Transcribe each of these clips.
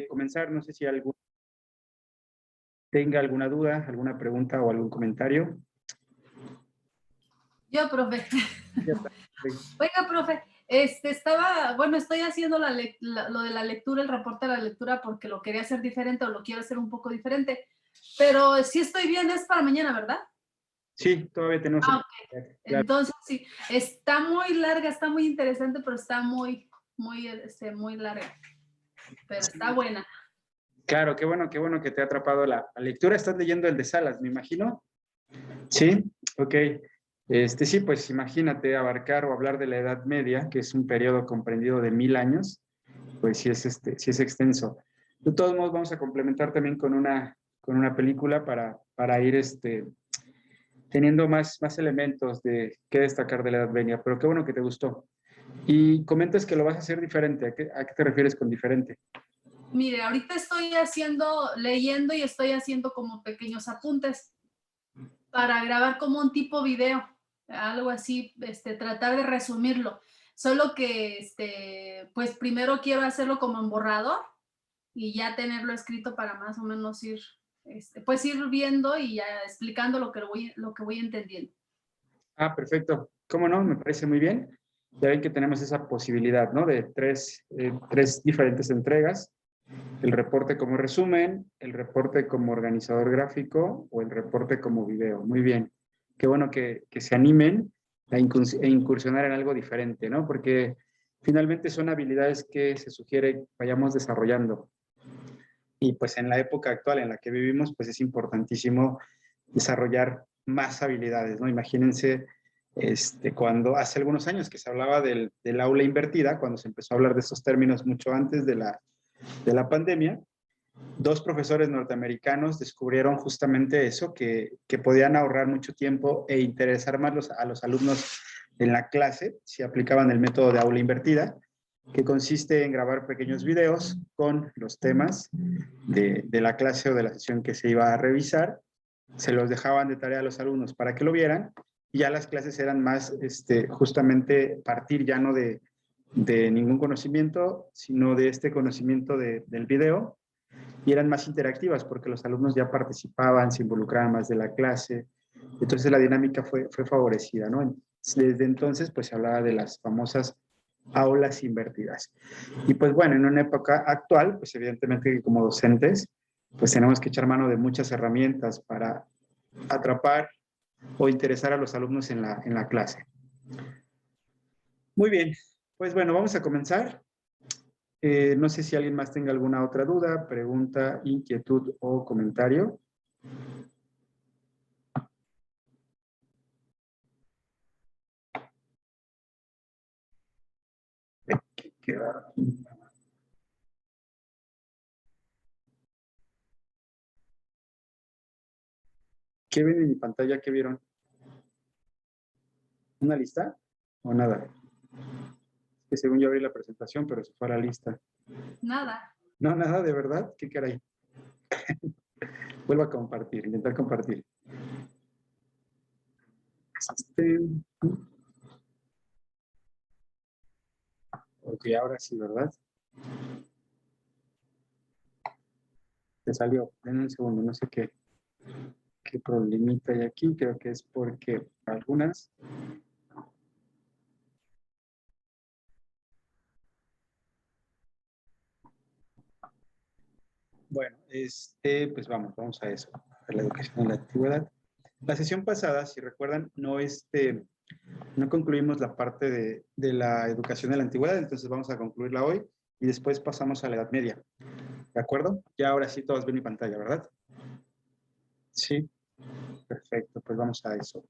comenzar, no sé si alguno tenga alguna duda, alguna pregunta o algún comentario. Yo, profe. Ya está. Oiga, profe, bueno, estoy haciendo lo de la lectura, el reporte de la lectura, porque lo quería hacer diferente o lo quiero hacer un poco diferente. Pero si estoy bien, es para mañana, ¿verdad? Sí, todavía tenemos. Ah, ok. Claro. Entonces, sí, está muy larga, está muy interesante, pero está muy larga. Pero está buena. Claro, qué bueno que te ha atrapado la lectura. Estás leyendo el de Salas, me imagino. Sí, ok. Sí, pues imagínate abarcar o hablar de la Edad Media, que es un periodo comprendido de 1000 años, pues sí es extenso. De todos modos, vamos a complementar también con una película para ir teniendo más elementos de qué destacar de la Edad Media, pero qué bueno que te gustó. Y comentas que lo vas a hacer diferente. ¿A qué te refieres con diferente? Mire, ahorita estoy leyendo y estoy haciendo como pequeños apuntes para grabar como un tipo video, algo así, tratar de resumirlo. Solo que, pues primero quiero hacerlo como en borrador y ya tenerlo escrito para más o menos pues ir viendo y ya explicando lo que voy entendiendo. Ah, perfecto. ¿Cómo no? Me parece muy bien. Ya ven que tenemos esa posibilidad, ¿no? De tres diferentes entregas. El reporte como resumen, el reporte como organizador gráfico o el reporte como video. Muy bien. Qué bueno que se animen a incursionar en algo diferente, ¿no? Porque finalmente son habilidades que se sugiere vayamos desarrollando. Y pues en la época actual en la que vivimos, pues es importantísimo desarrollar más habilidades, ¿no? Imagínense cuando hace algunos años que se hablaba del aula invertida, cuando se empezó a hablar de estos términos mucho antes de la pandemia, dos profesores norteamericanos descubrieron justamente eso, que podían ahorrar mucho tiempo e interesar más a los alumnos en la clase si aplicaban el método de aula invertida, que consiste en grabar pequeños videos con los temas de la clase o de la sesión que se iba a revisar. Se los dejaban de tarea a los alumnos para que lo vieran y ya las clases eran más justamente partir ya no de ningún conocimiento, sino de este conocimiento del video, y eran más interactivas porque los alumnos ya participaban, se involucraban más de la clase. Entonces la dinámica fue favorecida, ¿no? Desde entonces pues se hablaba de las famosas aulas invertidas. Y pues bueno, en una época actual, pues evidentemente como docentes, pues tenemos que echar mano de muchas herramientas para atrapar o interesar a los alumnos en la clase. Muy bien, pues bueno, vamos a comenzar. No sé si alguien más tenga alguna otra duda, pregunta, inquietud o comentario. ¿Qué ven en mi pantalla? ¿Qué vieron? ¿Una lista o nada? Que según yo abrí la presentación, pero se fue a la lista. Nada. No, nada, de verdad. ¿Qué caray? Vuelvo a compartir, intentar compartir. Ok, ahora sí, ¿verdad? Te salió. En un segundo, no sé qué problemita hay aquí. Creo que es porque algunas. Bueno, pues vamos a eso, a la educación en la antigüedad. La sesión pasada, si recuerdan, no concluimos la parte de la educación en la antigüedad, entonces vamos a concluirla hoy y después pasamos a la Edad Media. ¿De acuerdo? Ya ahora sí todos ven mi pantalla, ¿verdad? Sí, perfecto, pues vamos a eso.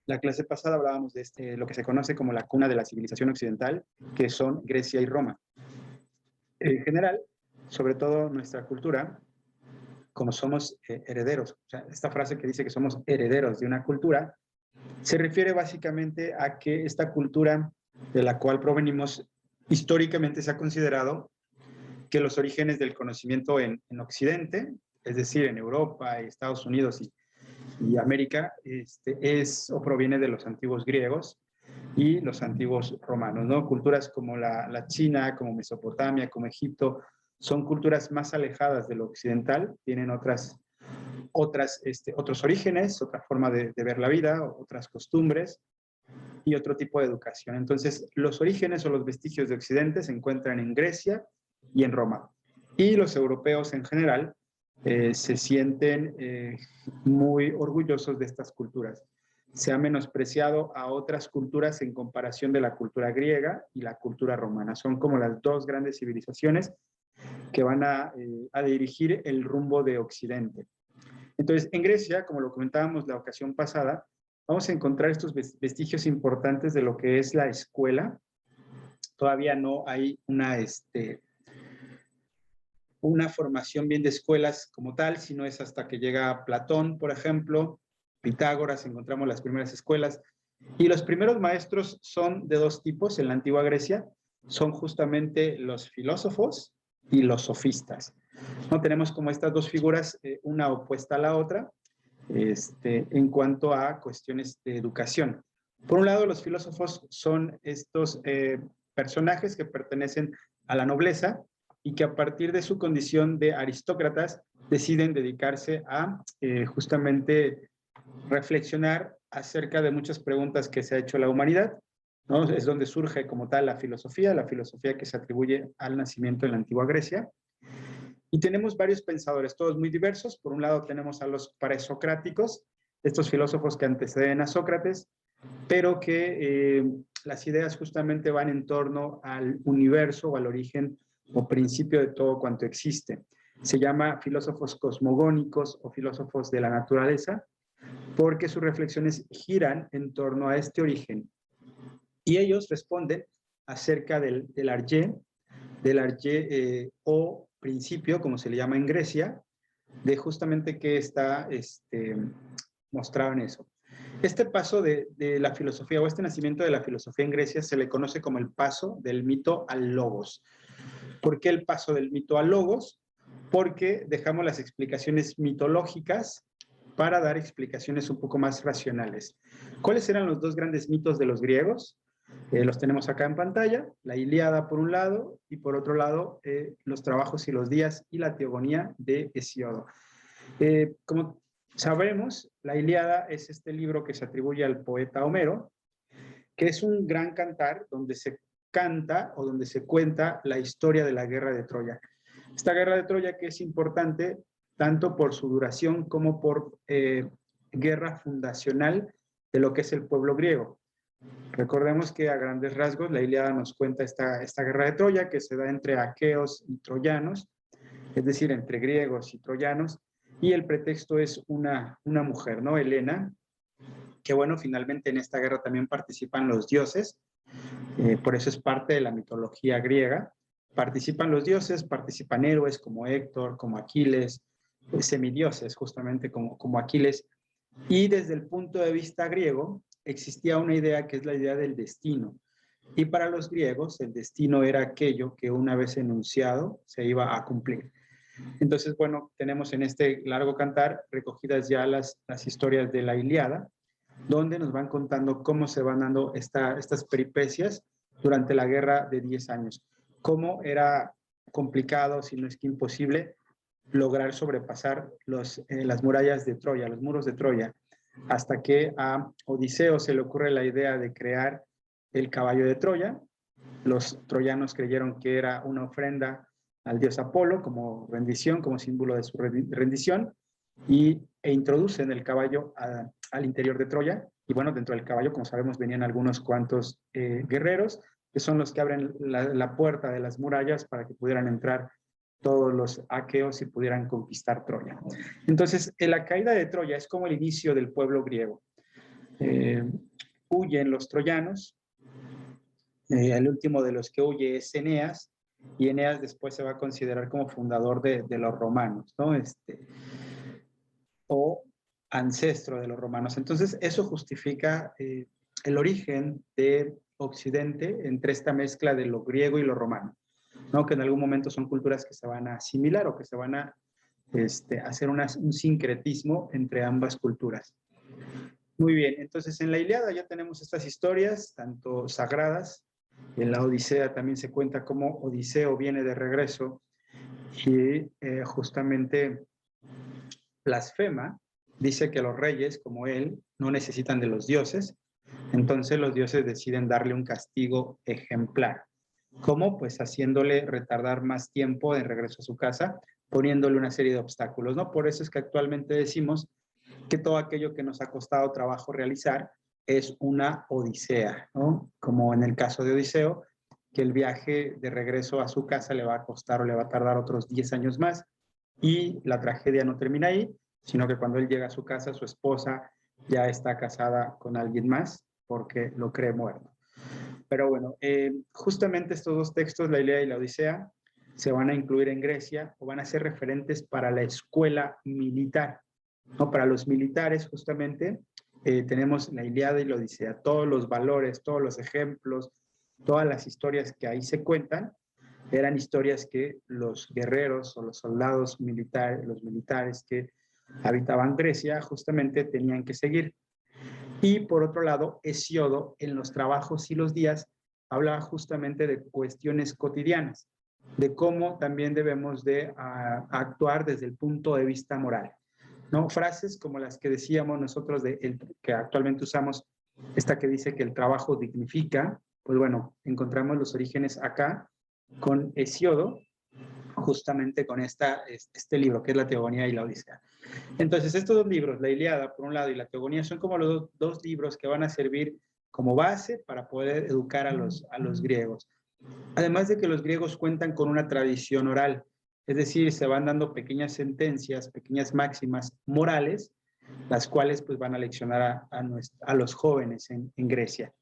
La clase pasada hablábamos de lo que se conoce como la cuna de la civilización occidental, que son Grecia y Roma. En general, sobre todo nuestra cultura, como somos herederos, o sea, esta frase que dice que somos herederos de una cultura, se refiere básicamente a que esta cultura de la cual provenimos, históricamente se ha considerado que los orígenes del conocimiento en Occidente, es decir, en Europa, Estados Unidos y América, es o proviene de los antiguos griegos, y los antiguos romanos, ¿no? Culturas como la China, como Mesopotamia, como Egipto, son culturas más alejadas de lo occidental, tienen otros orígenes, otra forma de ver la vida, otras costumbres y otro tipo de educación. Entonces, los orígenes o los vestigios de Occidente se encuentran en Grecia y en Roma. Y los europeos en general se sienten muy orgullosos de estas culturas. Se ha menospreciado a otras culturas en comparación de la cultura griega y la cultura romana. Son como las dos grandes civilizaciones que van a dirigir el rumbo de Occidente. Entonces, en Grecia, como lo comentábamos la ocasión pasada, vamos a encontrar estos vestigios importantes de lo que es la escuela. Todavía no hay una formación bien de escuelas como tal, sino es hasta que llega Platón, por ejemplo, Pitágoras, encontramos las primeras escuelas. Y los primeros maestros son de dos tipos en la antigua Grecia, son justamente los filósofos y los sofistas. ¿No? Tenemos como estas dos figuras, una opuesta a la otra, en cuanto a cuestiones de educación. Por un lado, los filósofos son estos personajes que pertenecen a la nobleza y que a partir de su condición de aristócratas deciden dedicarse a justamente reflexionar acerca de muchas preguntas que se ha hecho la humanidad, ¿no? Es donde surge como tal la filosofía que se atribuye al nacimiento en la antigua Grecia. Y tenemos varios pensadores, todos muy diversos. Por un lado tenemos a los presocráticos, estos filósofos que anteceden a Sócrates, pero que las ideas justamente van en torno al universo o al origen o principio de todo cuanto existe. Se llama filósofos cosmogónicos o filósofos de la naturaleza, porque sus reflexiones giran en torno a este origen. Y ellos responden acerca del arjé o principio, como se le llama en Grecia, de justamente qué está mostrado en eso. Este paso de la filosofía o este nacimiento de la filosofía en Grecia se le conoce como el paso del mito al logos. ¿Por qué el paso del mito al logos? Porque dejamos las explicaciones mitológicas para dar explicaciones un poco más racionales. ¿Cuáles eran los dos grandes mitos de los griegos? Los tenemos acá en pantalla, la Ilíada por un lado y por otro lado los trabajos y los días y la teogonía de Hesíodo. Como sabremos, la Ilíada es este libro que se atribuye al poeta Homero, que es un gran cantar donde se canta o donde se cuenta la historia de la guerra de Troya. Esta guerra de Troya que es importante tanto por su duración como por guerra fundacional de lo que es el pueblo griego. Recordemos que a grandes rasgos la Ilíada nos cuenta esta guerra de Troya que se da entre aqueos y troyanos, es decir, entre griegos y troyanos, y el pretexto es una mujer, ¿no? Helena, que bueno, finalmente en esta guerra también participan los dioses, por eso es parte de la mitología griega. Participan los dioses, participan héroes como Héctor, como Aquiles, semidioses justamente como Aquiles, y desde el punto de vista griego existía una idea que es la idea del destino. Y para los griegos el destino era aquello que una vez enunciado se iba a cumplir. Entonces, bueno, tenemos en este largo cantar recogidas ya las historias de la Ilíada, donde nos van contando cómo se van dando estas peripecias durante la guerra de 10 años. Cómo era complicado, si no es que imposible, lograr sobrepasar las murallas de Troya, los muros de Troya, hasta que a Odiseo se le ocurre la idea de crear el caballo de Troya. Los troyanos creyeron que era una ofrenda al dios Apolo como rendición, como símbolo de su rendición, e introducen el caballo al interior de Troya. Y bueno, dentro del caballo, como sabemos, venían algunos cuantos guerreros, que son los que abren la puerta de las murallas para que pudieran entrar todos los aqueos y pudieran conquistar Troya. Entonces, la caída de Troya es como el inicio del pueblo griego. Huyen los troyanos, el último de los que huye es Eneas, y Eneas después se va a considerar como fundador de los romanos, ¿no? O ancestro de los romanos. Entonces, eso justifica el origen de Occidente entre esta mezcla de lo griego y lo romano, ¿no? Que en algún momento son culturas que se van a asimilar o que se van a hacer un sincretismo entre ambas culturas. Muy bien, entonces en la Ilíada ya tenemos estas historias, tanto sagradas, en la Odisea también se cuenta cómo Odiseo viene de regreso y justamente blasfema, dice que los reyes, como él, no necesitan de los dioses, entonces los dioses deciden darle un castigo ejemplar. ¿Cómo? Pues haciéndole retardar más tiempo de regreso a su casa, poniéndole una serie de obstáculos, ¿no? Por eso es que actualmente decimos que todo aquello que nos ha costado trabajo realizar es una odisea, ¿no? Como en el caso de Odiseo, que el viaje de regreso a su casa le va a costar o le va a tardar otros 10 años más, y la tragedia no termina ahí, sino que cuando él llega a su casa, su esposa ya está casada con alguien más porque lo cree muerto. Pero bueno, justamente estos dos textos, la Ilíada y la Odisea, se van a incluir en Grecia o van a ser referentes para la escuela militar. ¿No? Para los militares, justamente, tenemos la Ilíada y la Odisea. Todos los valores, todos los ejemplos, todas las historias que ahí se cuentan, eran historias que los guerreros o los soldados militares, los militares que habitaban Grecia, justamente tenían que seguir. Y por otro lado, Hesíodo, en los trabajos y los días, habla justamente de cuestiones cotidianas, de cómo también debemos de actuar desde el punto de vista moral. ¿No? Frases como las que decíamos nosotros, que actualmente usamos, esta que dice que el trabajo dignifica, pues bueno, encontramos los orígenes acá con Hesíodo, justamente con este libro, que es la Teogonía y la Odisea. Entonces, estos dos libros, la Ilíada por un lado y la Teogonía, son como los dos libros que van a servir como base para poder educar a los griegos. Además de que los griegos cuentan con una tradición oral, es decir, se van dando pequeñas sentencias, pequeñas máximas morales, las cuales pues van a leccionar a los jóvenes en Grecia.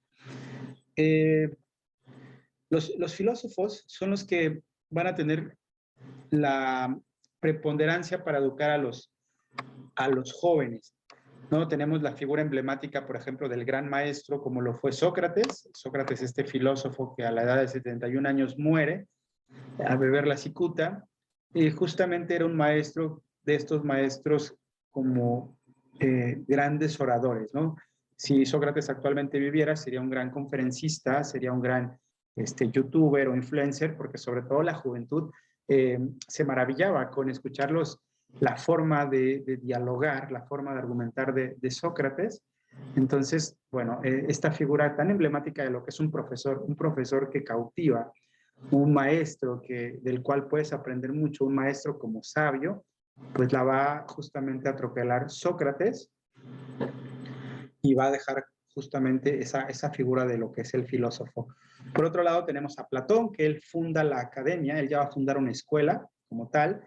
Los filósofos son los que van a tener la preponderancia para educar a los jóvenes. ¿No? Tenemos la figura emblemática, por ejemplo, del gran maestro, como lo fue Sócrates. Sócrates, este filósofo que a la edad de 71 años muere al beber la cicuta, y justamente era un maestro de estos maestros como grandes oradores, ¿no? Si Sócrates actualmente viviera, sería un gran conferencista, sería un gran youtuber o influencer, porque sobre todo la juventud se maravillaba con escucharlos, la forma de dialogar, la forma de argumentar de Sócrates. Entonces, bueno, esta figura tan emblemática de lo que es un profesor que cautiva, un maestro del cual puedes aprender mucho, un maestro como sabio, pues la va justamente a atropelar Sócrates y va a dejar justamente esa figura de lo que es el filósofo. Por otro lado tenemos a Platón, que él funda la academia, él ya va a fundar una escuela como tal,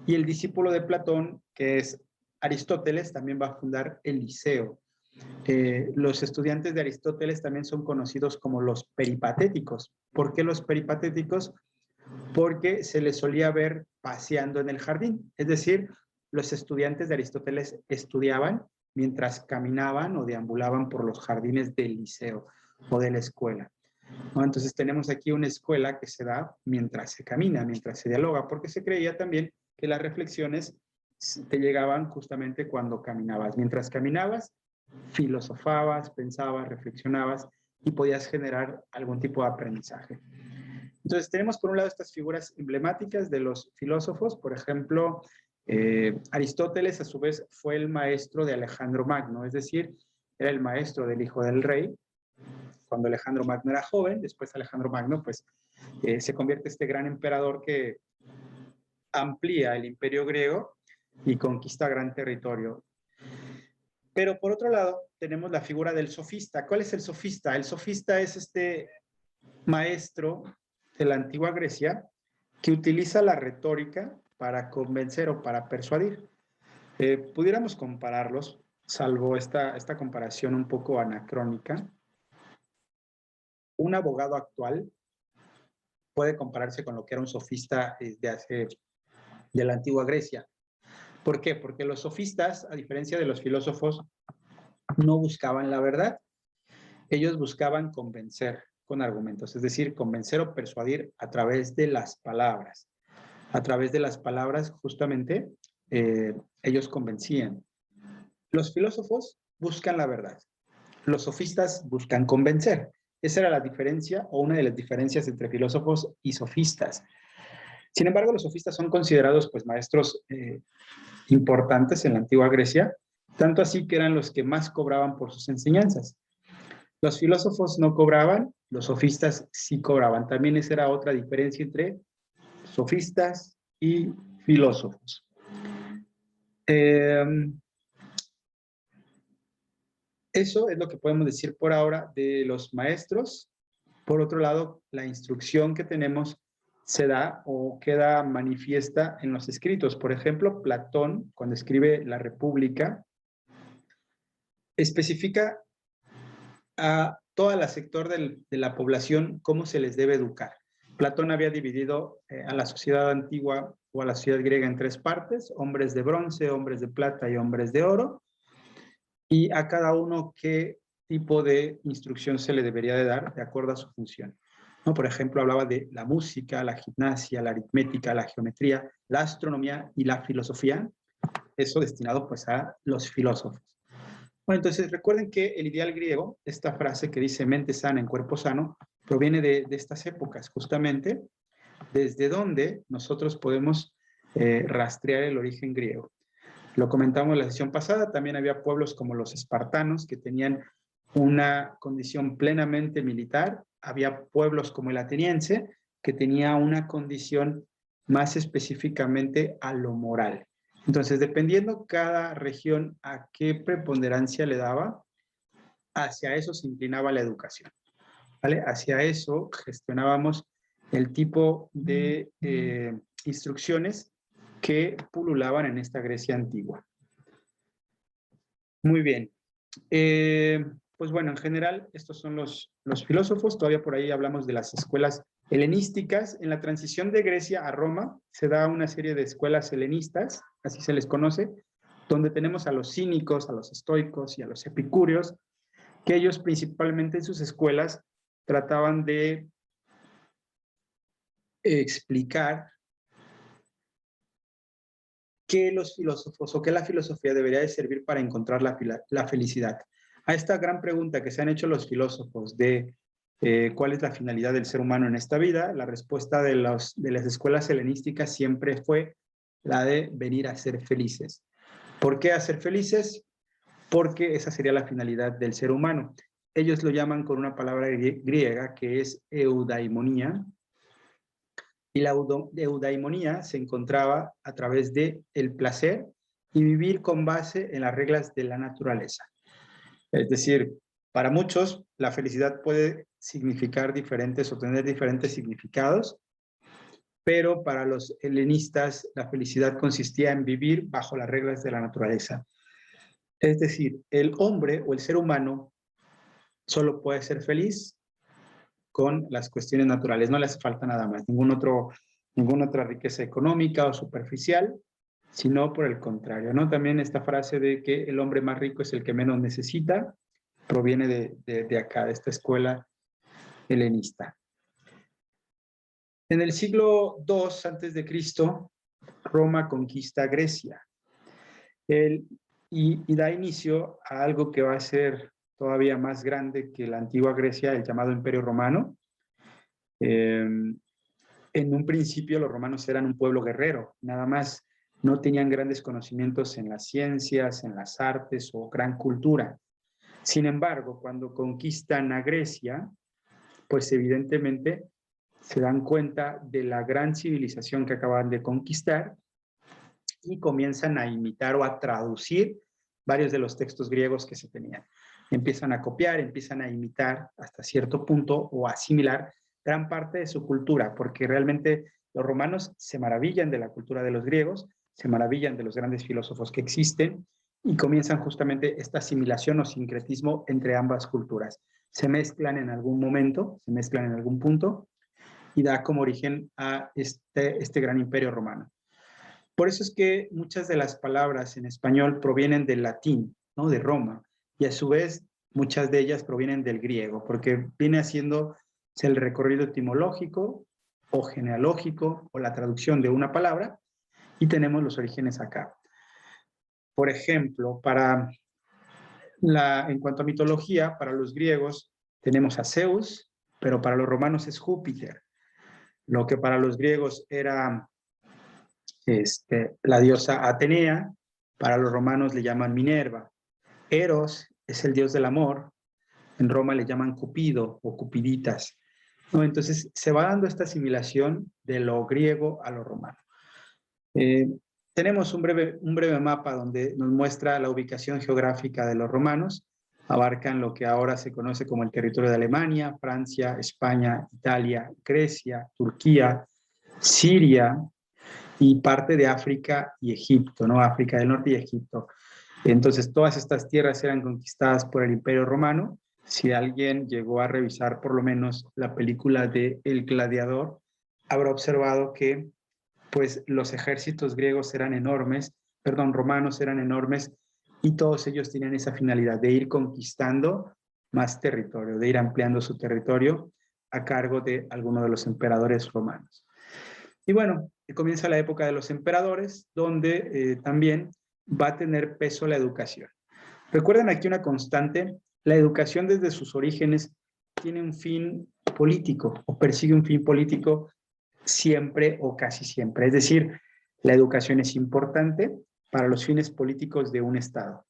y el discípulo de Platón, que es Aristóteles, también va a fundar el Liceo. Los estudiantes de Aristóteles también son conocidos como los peripatéticos. ¿Por qué los peripatéticos? Porque se les solía ver paseando en el jardín. Es decir, los estudiantes de Aristóteles estudiaban mientras caminaban o deambulaban por los jardines del liceo o de la escuela. ¿No? Entonces tenemos aquí una escuela que se da mientras se camina, mientras se dialoga, porque se creía también que las reflexiones te llegaban justamente cuando caminabas. Mientras caminabas, filosofabas, pensabas, reflexionabas y podías generar algún tipo de aprendizaje. Entonces tenemos por un lado estas figuras emblemáticas de los filósofos, por ejemplo, Aristóteles a su vez fue el maestro de Alejandro Magno, es decir, era el maestro del hijo del rey. Cuando Alejandro Magno era joven, después Alejandro Magno pues se convierte en este gran emperador que amplía el imperio griego y conquista gran territorio. Pero por otro lado tenemos la figura del sofista. ¿Cuál es el sofista? El sofista es este maestro de la antigua Grecia que utiliza la retórica para convencer o para persuadir. Pudiéramos compararlos, salvo esta comparación un poco anacrónica. Un abogado actual puede compararse con lo que era un sofista de la antigua Grecia. ¿Por qué? Porque los sofistas, a diferencia de los filósofos, no buscaban la verdad. Ellos buscaban convencer con argumentos, es decir, convencer o persuadir a través de las palabras. A través de las palabras, justamente, ellos convencían. Los filósofos buscan la verdad. Los sofistas buscan convencer. Esa era la diferencia o una de las diferencias entre filósofos y sofistas. Sin embargo, los sofistas son considerados pues maestros importantes en la antigua Grecia, tanto así que eran los que más cobraban por sus enseñanzas. Los filósofos no cobraban, los sofistas sí cobraban. También esa era otra diferencia entre sofistas y filósofos. Eso es lo que podemos decir por ahora de los maestros. Por otro lado, la instrucción que tenemos se da o queda manifiesta en los escritos. Por ejemplo, Platón, cuando escribe La República, especifica a todo el sector de la población cómo se les debe educar. Platón había dividido a la sociedad antigua o a la sociedad griega en tres partes: hombres de bronce, hombres de plata y hombres de oro, y a cada uno qué tipo de instrucción se le debería de dar de acuerdo a su función, ¿no? Por ejemplo, hablaba de la música, la gimnasia, la aritmética, la geometría, la astronomía y la filosofía, eso destinado pues a los filósofos. Bueno, entonces recuerden que el ideal griego, esta frase que dice mente sana en cuerpo sano, proviene de estas épocas, justamente, desde donde nosotros podemos rastrear el origen griego. Lo comentamos en la sesión pasada, también había pueblos como los espartanos que tenían una condición plenamente militar, había pueblos como el ateniense que tenía una condición más específicamente a lo moral. Entonces, dependiendo cada región a qué preponderancia le daba, hacia eso se inclinaba la educación, ¿vale? Hacia eso gestionábamos el tipo de instrucciones que pululaban en esta Grecia antigua. Muy bien. Pues bueno, en general, estos son los filósofos. Todavía por ahí hablamos de las escuelas helenísticas. En la transición de Grecia a Roma se da una serie de escuelas helenistas, así se les conoce, donde tenemos a los cínicos, a los estoicos y a los epicúreos, que ellos principalmente en sus escuelas trataban de explicar qué los filósofos o qué la filosofía debería de servir para encontrar la felicidad. A esta gran pregunta que se han hecho los filósofos de cuál es la finalidad del ser humano en esta vida, la respuesta de las escuelas helenísticas siempre fue la de venir a ser felices. ¿Por qué a ser felices? Porque esa sería la finalidad del ser humano. Ellos lo llaman con una palabra griega que es eudaimonía, y la eudaimonía se encontraba a través de el placer y vivir con base en las reglas de la naturaleza. Es decir, para muchos la felicidad puede significar diferentes o tener diferentes significados, pero para los helenistas la felicidad consistía en vivir bajo las reglas de la naturaleza. Es decir, el hombre o el ser humano solo puede ser feliz con las cuestiones naturales, no le hace falta nada más, ninguna otra riqueza económica o superficial, sino por el contrario, ¿no? También esta frase de que el hombre más rico es el que menos necesita, proviene de acá, de esta escuela helenista. En el siglo II a.C., Roma conquista Grecia y da inicio a algo que va a ser todavía más grande que la antigua Grecia, el llamado Imperio Romano. En un principio los romanos eran un pueblo guerrero, nada más, no tenían grandes conocimientos en las ciencias, en las artes o gran cultura. Sin embargo, cuando conquistan a Grecia, pues evidentemente se dan cuenta de la gran civilización que acaban de conquistar y comienzan a imitar o a traducir varios de los textos griegos que se tenían. Empiezan a copiar, empiezan a imitar hasta cierto punto o a asimilar gran parte de su cultura, porque realmente los romanos se maravillan de la cultura de los griegos, se maravillan de los grandes filósofos que existen y comienzan justamente esta asimilación o sincretismo entre ambas culturas. Se mezclan en algún momento, se mezclan en algún punto y da como origen a este gran imperio romano. Por eso es que muchas de las palabras en español provienen del latín, ¿no? De Roma, y a su vez muchas de ellas provienen del griego, porque viene haciendo el recorrido etimológico o genealógico o la traducción de una palabra y tenemos los orígenes acá. Por ejemplo, para En cuanto a mitología, para los griegos tenemos a Zeus, pero para los romanos es Júpiter. Lo que para los griegos era la diosa Atenea, para los romanos le llaman Minerva. Eros es el dios del amor, en Roma le llaman Cupido o Cupiditas, ¿no? Entonces se va dando esta asimilación de lo griego a lo romano. Tenemos un breve mapa donde nos muestra la ubicación geográfica de los romanos. Abarcan lo que ahora se conoce como el territorio de Alemania, Francia, España, Italia, Grecia, Turquía, Siria y parte de África y Egipto, ¿no? África del Norte y Egipto. Entonces, todas estas tierras eran conquistadas por el Imperio Romano. Si alguien llegó a revisar por lo menos la película de El Gladiador, habrá observado que pues los ejércitos griegos eran enormes, romanos eran enormes, y todos ellos tenían esa finalidad de ir conquistando más territorio, de ir ampliando su territorio a cargo de alguno de los emperadores romanos. Y bueno, comienza la época de los emperadores, donde también va a tener peso la educación. Recuerden aquí una constante: la educación desde sus orígenes tiene un fin político o persigue un fin político siempre o casi siempre. Es decir, la educación es importante para los fines políticos de un Estado,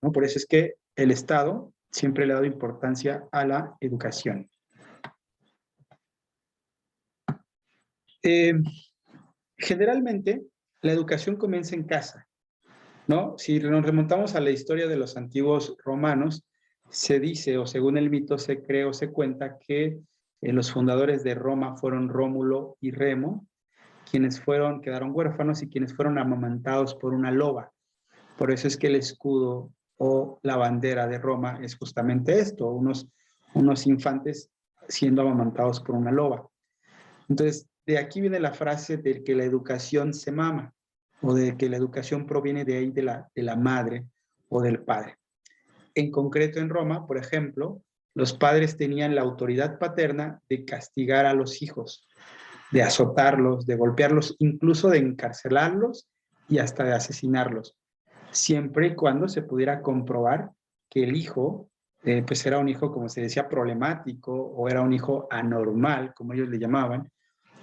¿no? Por eso es que el Estado siempre le ha dado importancia a la educación. Generalmente, la educación comienza en casa, ¿no? Si nos remontamos a la historia de los antiguos romanos, se dice, o según el mito se cree o se cuenta, que los fundadores de Roma fueron Rómulo y Remo, quienes quedaron huérfanos y quienes fueron amamantados por una loba. Por eso es que el escudo o la bandera de Roma es justamente esto: unos infantes siendo amamantados por una loba. Entonces, de aquí viene la frase de que la educación se mama, o de que la educación proviene de ahí, de la madre o del padre. En concreto, en Roma, por ejemplo, los padres tenían la autoridad paterna de castigar a los hijos, de azotarlos, de golpearlos, incluso de encarcelarlos y hasta de asesinarlos, siempre y cuando se pudiera comprobar que el hijo pues era un hijo, como se decía, problemático, o era un hijo anormal, como ellos le llamaban.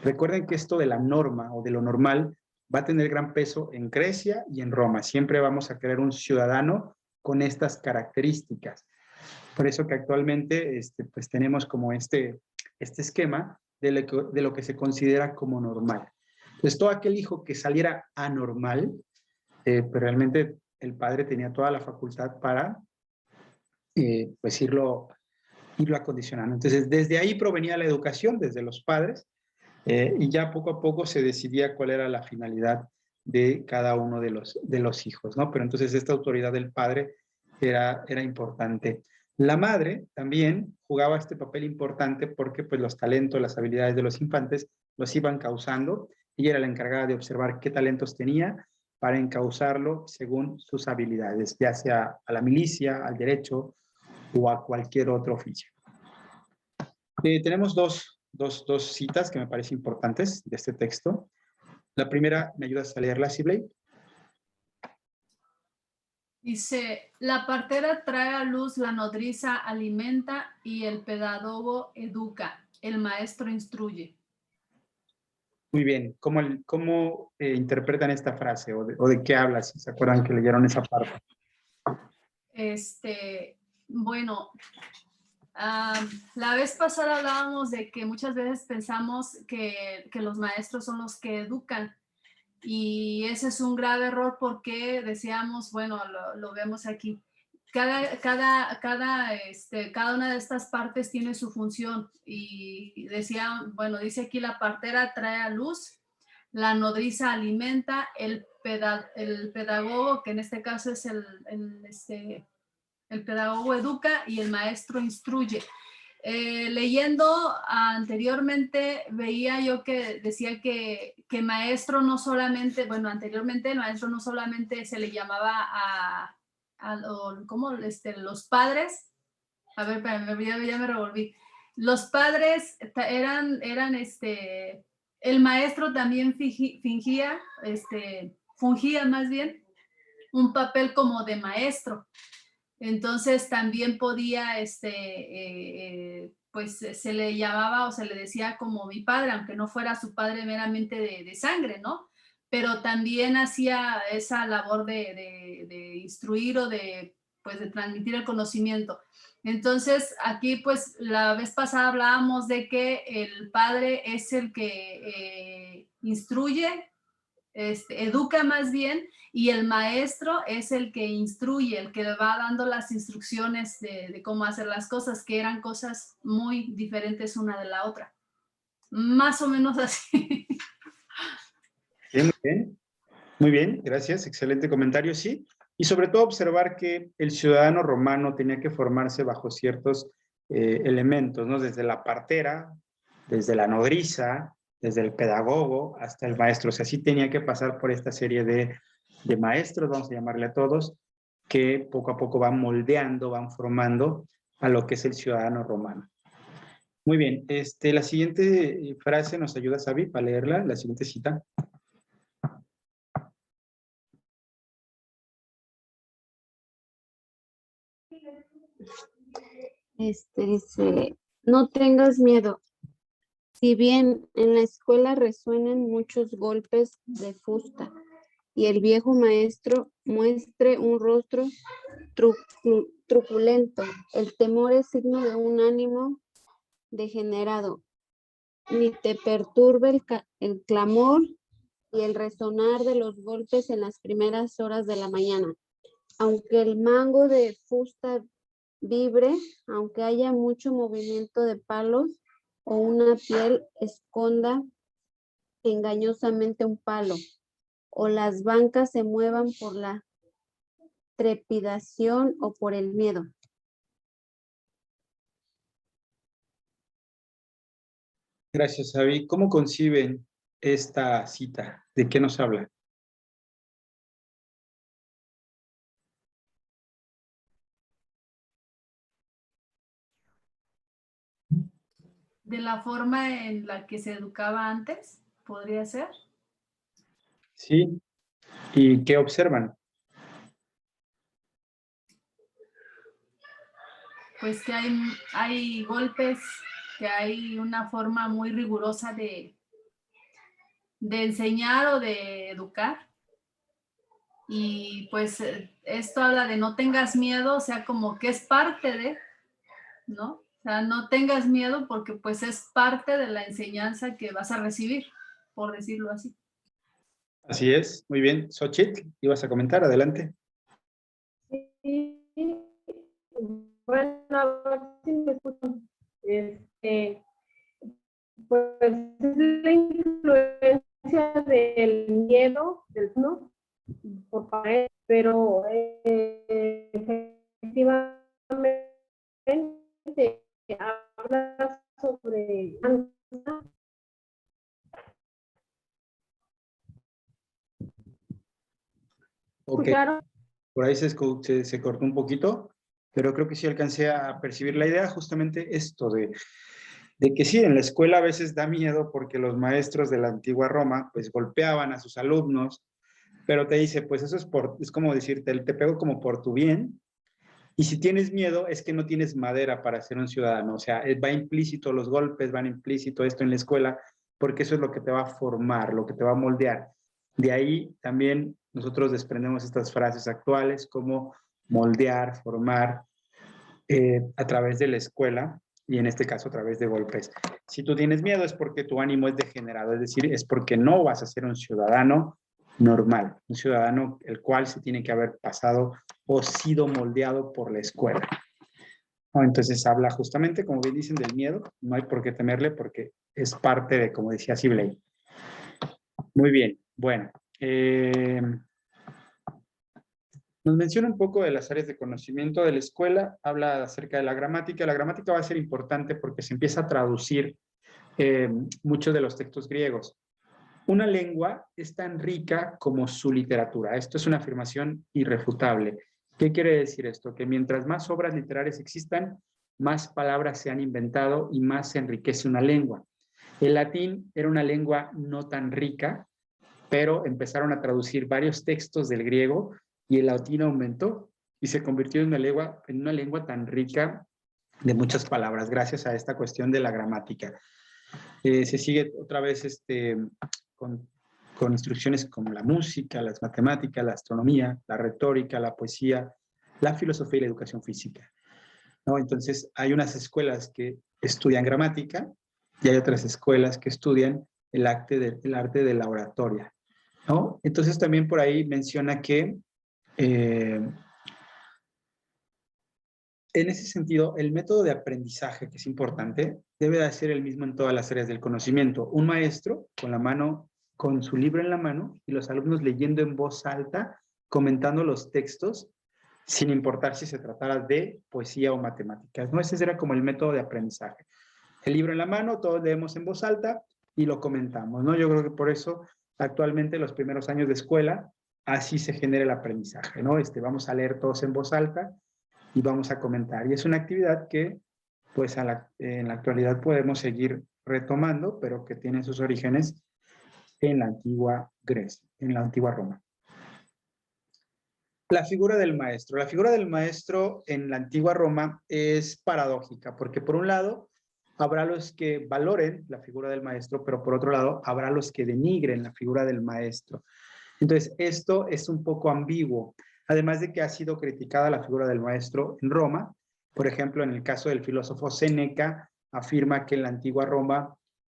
Recuerden que esto de la norma o de lo normal va a tener gran peso en Grecia y en Roma. Siempre vamos a querer un ciudadano con estas características. Por eso que actualmente pues tenemos como este esquema de lo que se considera como normal. Entonces, todo aquel hijo que saliera anormal, pero realmente el padre tenía toda la facultad para pues irlo acondicionando. Entonces, desde ahí provenía la educación, desde los padres, y ya poco a poco se decidía cuál era la finalidad de cada uno de los hijos, ¿no? Pero entonces esta autoridad del padre era importante. La madre también jugaba este papel importante porque pues los talentos, las habilidades de los infantes los iban causando. Ella era la encargada de observar qué talentos tenía para encauzarlo según sus habilidades, ya sea a la milicia, al derecho o a cualquier otro oficio. Tenemos dos citas que me parecen importantes de este texto. La primera, ¿me ayudas a leerla, Sibley? Dice: la partera trae a luz, la nodriza alimenta y el pedagogo educa, el maestro instruye. Muy bien. ¿Cómo interpretan esta frase o de qué habla, si se acuerdan que leyeron esa parte? Bueno, la vez pasada hablábamos de que muchas veces pensamos que los maestros son los que educan, y ese es un grave error, porque decíamos, bueno, lo vemos aquí, cada una de estas partes tiene su función, y dice aquí: la partera trae a luz, la nodriza alimenta, el pedagogo, que en este caso es el pedagogo, educa, y el maestro instruye. Leyendo anteriormente, veía yo que decía que maestro no solamente, anteriormente el maestro no solamente se le llamaba los padres. A ver, ya me revolví. Los padres eran el maestro también fungía más bien un papel como de maestro. Entonces también podía, pues se le llamaba o se le decía como mi padre, aunque no fuera su padre meramente de sangre, ¿no? Pero también hacía esa labor de instruir o pues, de transmitir el conocimiento. Entonces, aquí, pues, la vez pasada hablábamos de que el padre es el que instruye, educa más bien, y el maestro es el que instruye, el que va dando las instrucciones de cómo hacer las cosas, que eran cosas muy diferentes una de la otra. Más o menos así. Sí, muy bien. Muy bien, gracias. Excelente comentario, sí. Y sobre todo observar que el ciudadano romano tenía que formarse bajo ciertos elementos, ¿no? Desde la partera, desde la nodriza, desde el pedagogo hasta el maestro. O sea, sí tenía que pasar por esta serie de maestros, vamos a llamarle a todos, que poco a poco van moldeando, van formando a lo que es el ciudadano romano. Muy bien, la siguiente frase nos ayuda, Sabi, para leerla, la siguiente cita. Dice, no tengas miedo. Si bien en la escuela resuenan muchos golpes de fusta y el viejo maestro muestre un rostro truculento, el temor es signo de un ánimo degenerado. Ni te perturbe el clamor y el resonar de los golpes en las primeras horas de la mañana. Aunque el mango de fusta vibre, aunque haya mucho movimiento de palos o una piel esconda engañosamente un palo, o las bancas se muevan por la trepidación o por el miedo. Gracias, Sabi. ¿Cómo conciben esta cita? ¿De qué nos habla? De la forma en la que se educaba antes, podría ser. Sí. ¿Y qué observan? Pues que hay golpes, que hay una forma muy rigurosa de enseñar o de educar. Y pues esto habla de no tengas miedo, o sea, como que es parte de, ¿no? O sea, no tengas miedo porque pues es parte de la enseñanza que vas a recibir, por decirlo así. Así es. Muy bien. Xochitl, ibas a comentar, adelante. Sí, bueno, a ver si me escuchan. Pues es la influencia del miedo, del no, por pared, pero efectivamente habla sobre Ok. escucharon. Por ahí se cortó un poquito, pero creo que sí alcancé a percibir la idea, justamente esto de que sí, en la escuela a veces da miedo porque los maestros de la antigua Roma pues golpeaban a sus alumnos, pero te dice, pues eso es como decirte, te pego como por tu bien, y si tienes miedo es que no tienes madera para ser un ciudadano, o sea, va implícito los golpes, van implícito esto en la escuela, porque eso es lo que te va a formar, lo que te va a moldear. De ahí también nosotros desprendemos estas frases actuales como moldear, formar a través de la escuela y en este caso a través de golpes. Si tú tienes miedo es porque tu ánimo es degenerado, es decir, es porque no vas a ser un ciudadano normal, un ciudadano el cual se tiene que haber pasado o sido moldeado por la escuela. ¿No? Entonces habla justamente, como bien dicen, del miedo, no hay por qué temerle porque es parte de, como decía Sibley. Muy bien, bueno. Nos menciona un poco de las áreas de conocimiento de la escuela, habla acerca de la gramática. La gramática va a ser importante porque se empieza a traducir muchos de los textos griegos. Una lengua es tan rica como su literatura. Esto es una afirmación irrefutable. ¿Qué quiere decir esto? Que mientras más obras literarias existan, más palabras se han inventado y más se enriquece una lengua. El latín era una lengua no tan rica, pero empezaron a traducir varios textos del griego y el latín aumentó y se convirtió en una lengua tan rica de muchas palabras, gracias a esta cuestión de la gramática. Se sigue otra vez con instrucciones como la música, las matemáticas, la astronomía, la retórica, la poesía, la filosofía y la educación física, ¿no? Entonces, hay unas escuelas que estudian gramática y hay otras escuelas que estudian el arte de la oratoria, ¿no? Entonces, también por ahí menciona que en ese sentido, el método de aprendizaje, que es importante, debe de ser el mismo en todas las áreas del conocimiento. Un maestro con su libro en la mano y los alumnos leyendo en voz alta, comentando los textos, sin importar si se tratara de poesía o matemáticas, ¿no? Ese era como el método de aprendizaje. El libro en la mano, todos leemos en voz alta y lo comentamos, ¿no? Yo creo que por eso actualmente los primeros años de escuela, así se genera el aprendizaje, ¿no? Vamos a leer todos en voz alta y vamos a comentar. Y es una actividad que, pues, en la actualidad podemos seguir retomando, pero que tiene sus orígenes en la antigua Grecia, en la antigua Roma. La figura del maestro. La figura del maestro en la antigua Roma es paradójica, porque por un lado habrá los que valoren la figura del maestro, pero por otro lado habrá los que denigren la figura del maestro. Entonces, esto es un poco ambiguo. Además de que ha sido criticada la figura del maestro en Roma, por ejemplo, en el caso del filósofo Séneca, afirma que en la antigua Roma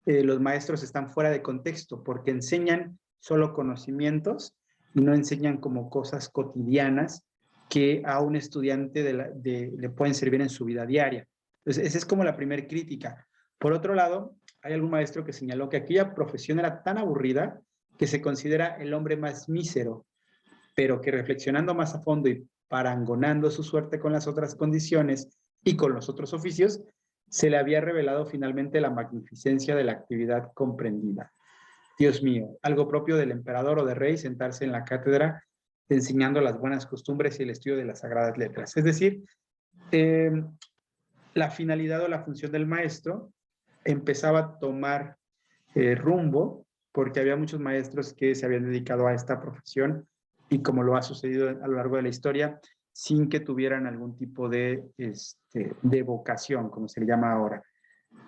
los maestros están fuera de contexto porque enseñan solo conocimientos y no enseñan como cosas cotidianas que a un estudiante le pueden servir en su vida diaria. Entonces, esa es como la primera crítica. Por otro lado, hay algún maestro que señaló que aquella profesión era tan aburrida que se considera el hombre más mísero, pero que reflexionando más a fondo y parangonando su suerte con las otras condiciones y con los otros oficios, se le había revelado finalmente la magnificencia de la actividad comprendida. Dios mío, algo propio del emperador o del rey, sentarse en la cátedra enseñando las buenas costumbres y el estudio de las sagradas letras. Es decir, la finalidad o la función del maestro empezaba a tomar rumbo, porque había muchos maestros que se habían dedicado a esta profesión y como lo ha sucedido a lo largo de la historia, sin que tuvieran algún tipo de vocación, como se le llama ahora,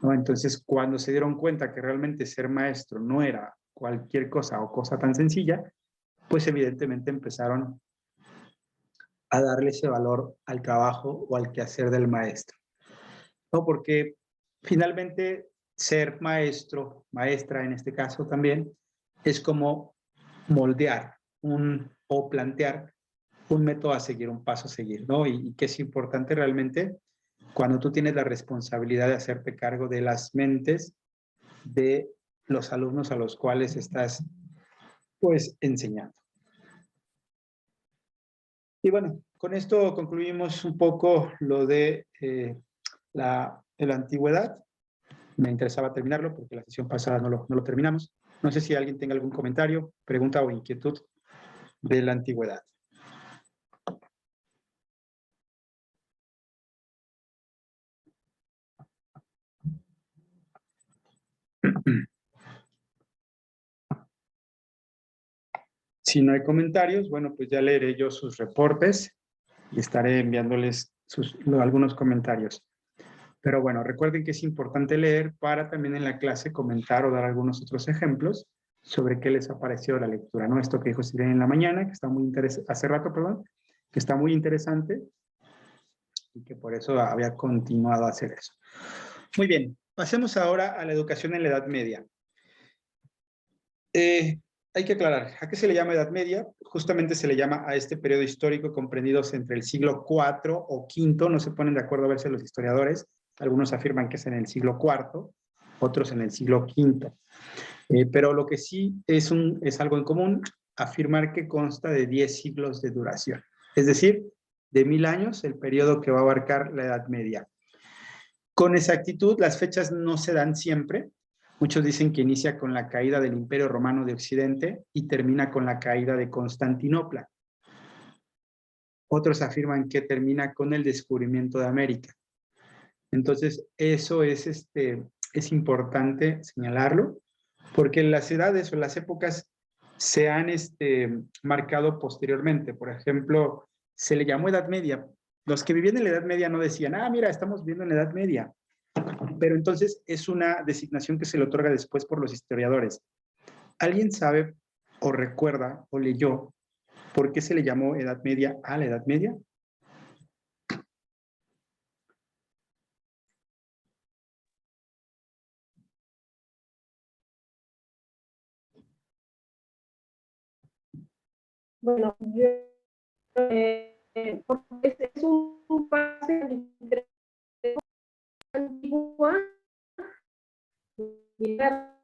¿no? Entonces, cuando se dieron cuenta que realmente ser maestro no era cualquier cosa o cosa tan sencilla, pues evidentemente empezaron a darle ese valor al trabajo o al quehacer del maestro, ¿no? Porque finalmente ser maestro, maestra en este caso también, es como moldear o plantear un método a seguir, un paso a seguir, ¿no? Y que es importante realmente cuando tú tienes la responsabilidad de hacerte cargo de las mentes de los alumnos a los cuales estás, pues, enseñando. Y bueno, con esto concluimos un poco lo de la antigüedad. Me interesaba terminarlo porque la sesión pasada no lo terminamos. No sé si alguien tenga algún comentario, pregunta o inquietud de la antigüedad. Si no hay comentarios, bueno, pues ya leeré yo sus reportes y estaré enviándoles algunos comentarios. Pero bueno, recuerden que es importante leer para también en la clase comentar o dar algunos otros ejemplos sobre qué les ha parecido la lectura, ¿no? Esto que dijo Sirene en la mañana, que está muy interesante, hace rato, perdón, que está muy interesante y que por eso había continuado a hacer eso. Muy bien, pasemos ahora a la educación en la Edad Media. Hay que aclarar, ¿a qué se le llama Edad Media? Justamente se le llama a este periodo histórico comprendidos entre el siglo IV o V, no se ponen de acuerdo a verse los historiadores, algunos afirman que es en el siglo IV, otros en el siglo V. Pero lo que sí es algo en común, afirmar que consta de 10 siglos de duración. Es decir, de 1000 años, el periodo que va a abarcar la Edad Media. Con exactitud, las fechas no se dan siempre. Muchos dicen que inicia con la caída del Imperio Romano de Occidente y termina con la caída de Constantinopla. Otros afirman que termina con el descubrimiento de América. Entonces, eso es importante señalarlo, porque las edades o las épocas se han marcado posteriormente. Por ejemplo, se le llamó Edad Media. Los que vivían en la Edad Media no decían, ah, mira, estamos viviendo en la Edad Media. Pero entonces es una designación que se le otorga después por los historiadores. ¿Alguien sabe o recuerda o leyó por qué se le llamó Edad Media a la Edad Media? Bueno, porque es un pase entre antigua y moderna.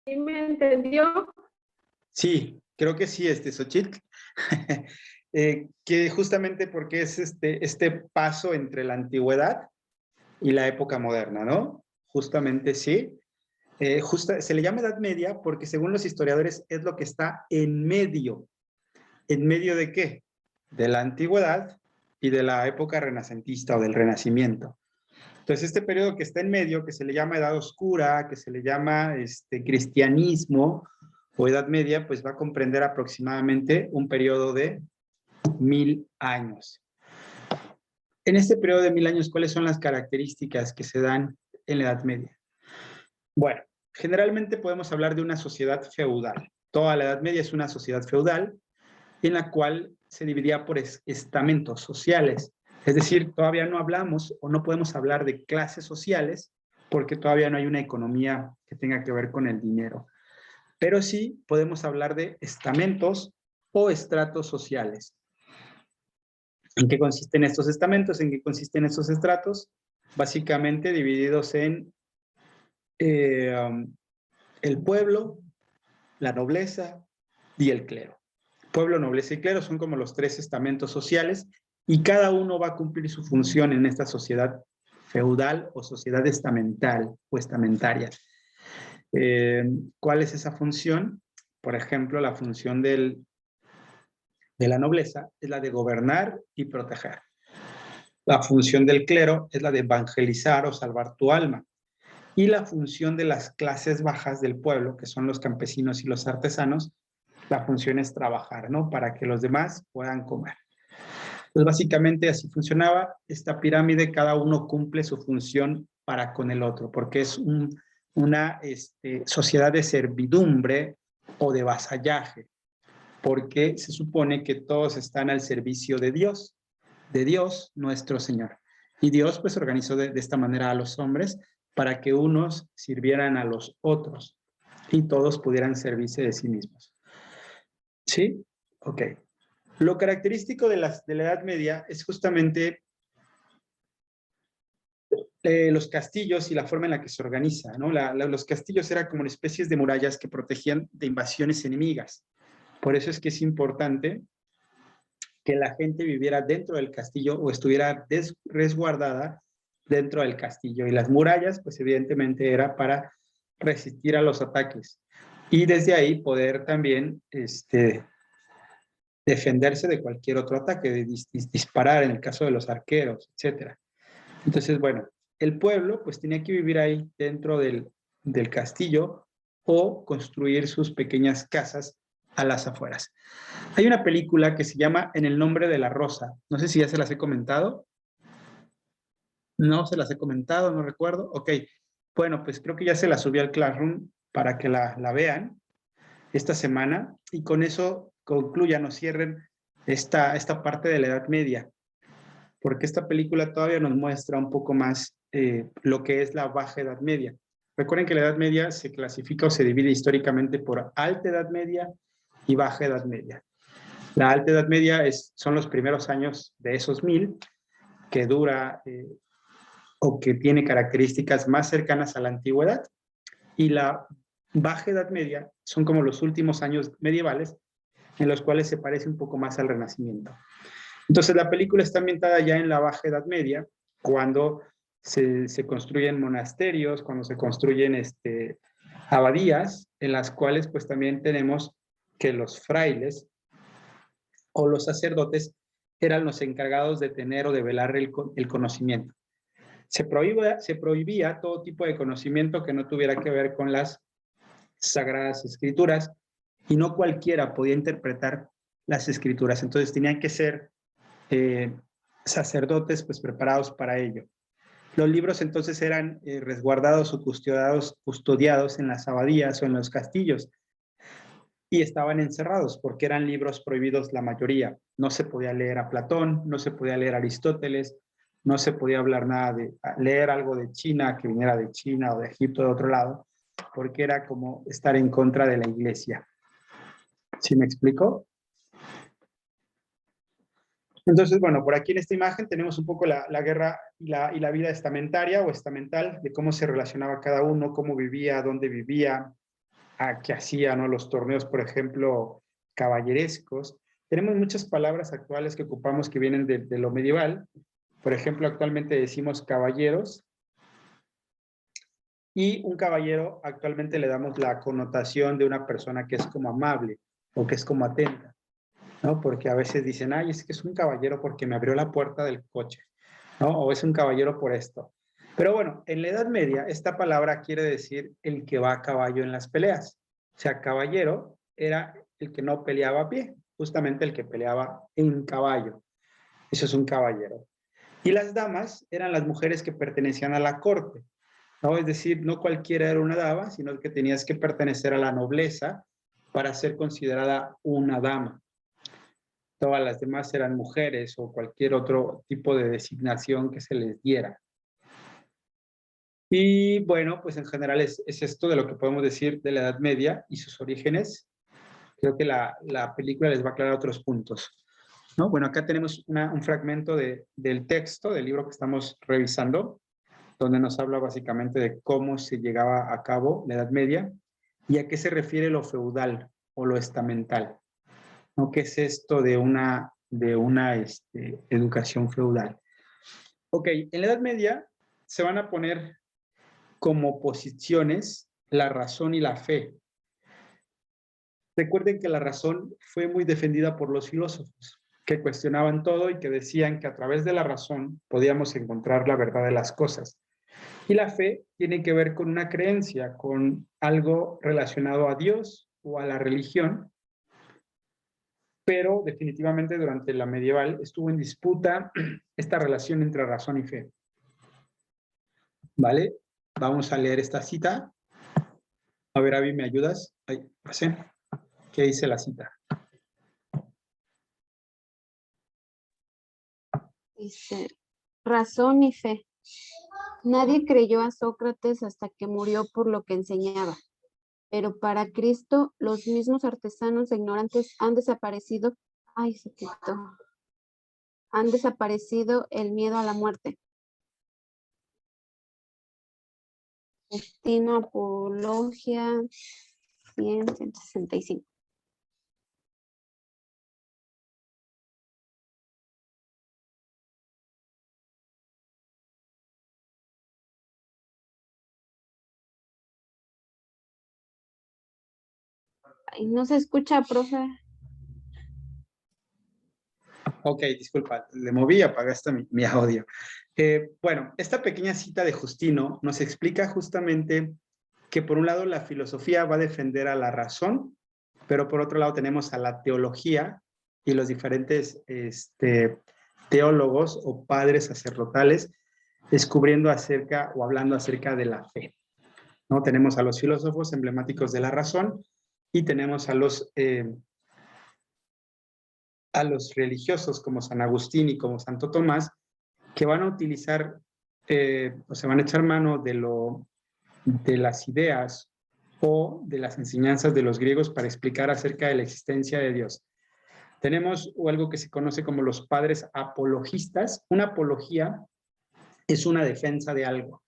¿Sí me entendió? Sí, creo que sí, Xochitl. Que justamente porque es este paso entre la antigüedad y la época moderna, ¿no? Justamente sí. Se le llama Edad Media porque según los historiadores es lo que está en medio. ¿En medio de qué? De la antigüedad y de la época renacentista o del Renacimiento. Entonces, este periodo que está en medio, que se le llama Edad Oscura, que se le llama cristianismo o Edad Media, pues va a comprender aproximadamente un periodo de 1000 años. En este periodo de 1000 años, ¿cuáles son las características que se dan en la Edad Media? Bueno, generalmente podemos hablar de una sociedad feudal. Toda la Edad Media es una sociedad feudal en la cual se dividía por estamentos sociales. Es decir, todavía no hablamos o no podemos hablar de clases sociales porque todavía no hay una economía que tenga que ver con el dinero. Pero sí podemos hablar de estamentos o estratos sociales. ¿En qué consisten estos estamentos? ¿En qué consisten estos estratos? Básicamente divididos en el pueblo, la nobleza y el clero. Pueblo, nobleza y clero son como los tres estamentos sociales y cada uno va a cumplir su función en esta sociedad feudal o sociedad estamental o estamentaria. ¿Cuál es esa función? Por ejemplo, la función de la nobleza es la de gobernar y proteger. La función del clero es la de evangelizar o salvar tu alma. Y la función de las clases bajas del pueblo, que son los campesinos y los artesanos, la función es trabajar, ¿no? Para que los demás puedan comer. Pues básicamente así funcionaba esta pirámide, cada uno cumple su función para con el otro, porque es una sociedad de servidumbre o de vasallaje, porque se supone que todos están al servicio de Dios nuestro Señor. Y Dios pues organizó de esta manera a los hombres para que unos sirvieran a los otros y todos pudieran servirse de sí mismos. ¿Sí? Ok. Lo característico de la Edad Media es justamente los castillos y la forma en la que se organiza, ¿no? Los castillos eran como especies de murallas que protegían de invasiones enemigas. Por eso es que es importante que la gente viviera dentro del castillo o estuviera resguardada dentro del castillo. Y las murallas, pues evidentemente era para resistir a los ataques. Y desde ahí poder también defenderse de cualquier otro ataque, de disparar en el caso de los arqueros, etc. Entonces, bueno, el pueblo pues tenía que vivir ahí dentro del castillo o construir sus pequeñas casas a las afueras. Hay una película que se llama En el nombre de la rosa. No sé si ya se las he comentado. No se las he comentado, no recuerdo. Ok, bueno, pues creo que ya se la subí al Classroom para que la vean esta semana y con eso concluyan o cierren esta parte de la Edad Media, porque esta película todavía nos muestra un poco más lo que es la Baja Edad Media. Recuerden que la Edad Media se clasifica o se divide históricamente por Alta Edad Media y Baja Edad Media. La Alta Edad Media son los primeros años de esos 1000, que dura o que tiene características más cercanas a la antigüedad, y la Baja Edad Media son como los últimos años medievales en los cuales se parece un poco más al Renacimiento. Entonces la película está ambientada ya en la Baja Edad Media, cuando se construyen monasterios, cuando se construyen abadías, en las cuales pues también tenemos que los frailes o los sacerdotes eran los encargados de tener o de velar el conocimiento. Se prohibía todo tipo de conocimiento que no tuviera que ver con las Sagradas Escrituras, y no cualquiera podía interpretar las escrituras. Entonces tenían que ser sacerdotes pues preparados para ello. Los libros entonces eran resguardados o custodiados en las abadías o en los castillos y estaban encerrados porque eran libros prohibidos la mayoría. No se podía leer a Platón, no se podía leer a Aristóteles, no se podía hablar nada de leer algo de China que viniera de China o de Egipto de otro lado, porque era como estar en contra de la iglesia. ¿Sí me explico? Entonces, bueno, por aquí en esta imagen tenemos un poco la guerra y la vida estamentaria o estamental, de cómo se relacionaba cada uno, cómo vivía, dónde vivía, a qué hacía, ¿no? Los torneos, por ejemplo, caballerescos. Tenemos muchas palabras actuales que ocupamos que vienen de lo medieval. Por ejemplo, actualmente decimos caballeros. Y un caballero actualmente le damos la connotación de una persona que es como amable o que es como atenta, ¿no? Porque a veces dicen, ay, es que es un caballero porque me abrió la puerta del coche, ¿no? O es un caballero por esto. Pero bueno, en la Edad Media esta palabra quiere decir el que va a caballo en las peleas. O sea, caballero era el que no peleaba a pie, justamente el que peleaba en caballo. Eso es un caballero. Y las damas eran las mujeres que pertenecían a la corte, ¿no? Es decir, no cualquiera era una dama, sino que tenías que pertenecer a la nobleza para ser considerada una dama. Todas las demás eran mujeres o cualquier otro tipo de designación que se les diera. Y bueno, pues en general es esto de lo que podemos decir de la Edad Media y sus orígenes. Creo que la película les va a aclarar otros puntos, ¿no? Bueno, acá tenemos un fragmento del texto, del libro que estamos revisando, donde nos habla básicamente de cómo se llegaba a cabo la Edad Media y a qué se refiere lo feudal o lo estamental, ¿no? ¿Qué es esto de una educación feudal? Ok, en la Edad Media se van a poner como posiciones la razón y la fe. Recuerden que la razón fue muy defendida por los filósofos, que cuestionaban todo y que decían que a través de la razón podíamos encontrar la verdad de las cosas. Y la fe tiene que ver con una creencia, con algo relacionado a Dios o a la religión, pero definitivamente durante la medieval estuvo en disputa esta relación entre razón y fe. ¿Vale? Vamos a leer esta cita. A ver, Avi, ¿me ayudas? Ahí, pasé. ¿Qué dice la cita? Dice, razón y fe. Nadie creyó a Sócrates hasta que murió por lo que enseñaba. Pero para Cristo, los mismos artesanos ignorantes han desaparecido. Ay, se quitó. Han desaparecido el miedo a la muerte. Destino Apología 165. Ay, no se escucha, profe. Ok, disculpa, le moví y apagaste mi audio. Bueno, esta pequeña cita de Justino nos explica justamente que por un lado la filosofía va a defender a la razón, pero por otro lado tenemos a la teología y los diferentes teólogos o padres sacerdotales descubriendo acerca o hablando acerca de la fe, ¿no? Tenemos a los filósofos emblemáticos de la razón y tenemos a los religiosos como San Agustín y como Santo Tomás, que van a utilizar o se van a echar mano de las ideas o de las enseñanzas de los griegos para explicar acerca de la existencia de Dios. Tenemos algo que se conoce como los padres apologistas. Una apología es una defensa de algo.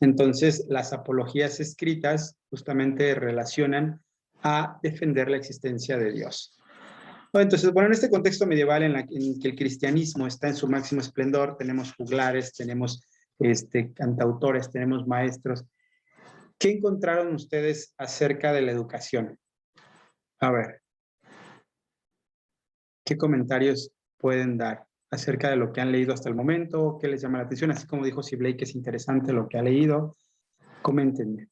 Entonces, las apologías escritas justamente relacionan a defender la existencia de Dios. Entonces, bueno, en este contexto medieval en que el cristianismo está en su máximo esplendor, tenemos juglares, tenemos cantautores, tenemos maestros. ¿Qué encontraron ustedes acerca de la educación? A ver, ¿qué comentarios pueden dar acerca de lo que han leído hasta el momento? ¿Qué les llama la atención? Así como dijo Sibley que es interesante lo que ha leído. Coméntenme.